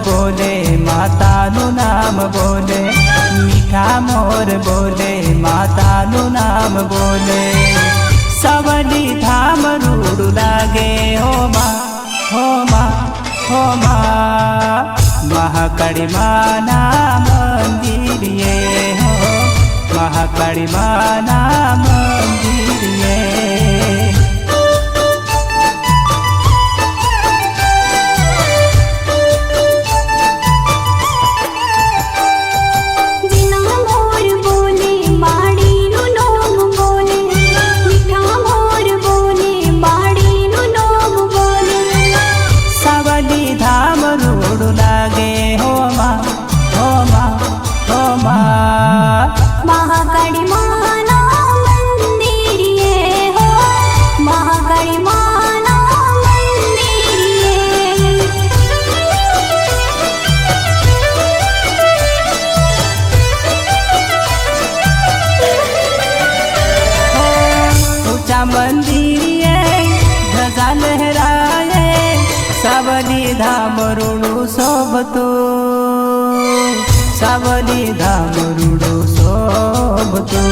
बोले मातानु नाम बोले मीठा मोर बोले मातानु नाम बोले सबली धाम रूड़ लागे हो माँ हो माँ हो माँ महाकाली माँ ना मंदिर ये हो महाकाली माँ ना मंदिर ये महाकाली माँ ना मंदिर ये हो महाकाली माँ ना मंदिर ये ऊंचा मंदिर ये ध्वजा लहराए सबली धाम रूड़ू शोभतो सबली धाम रूड़ू शोभतो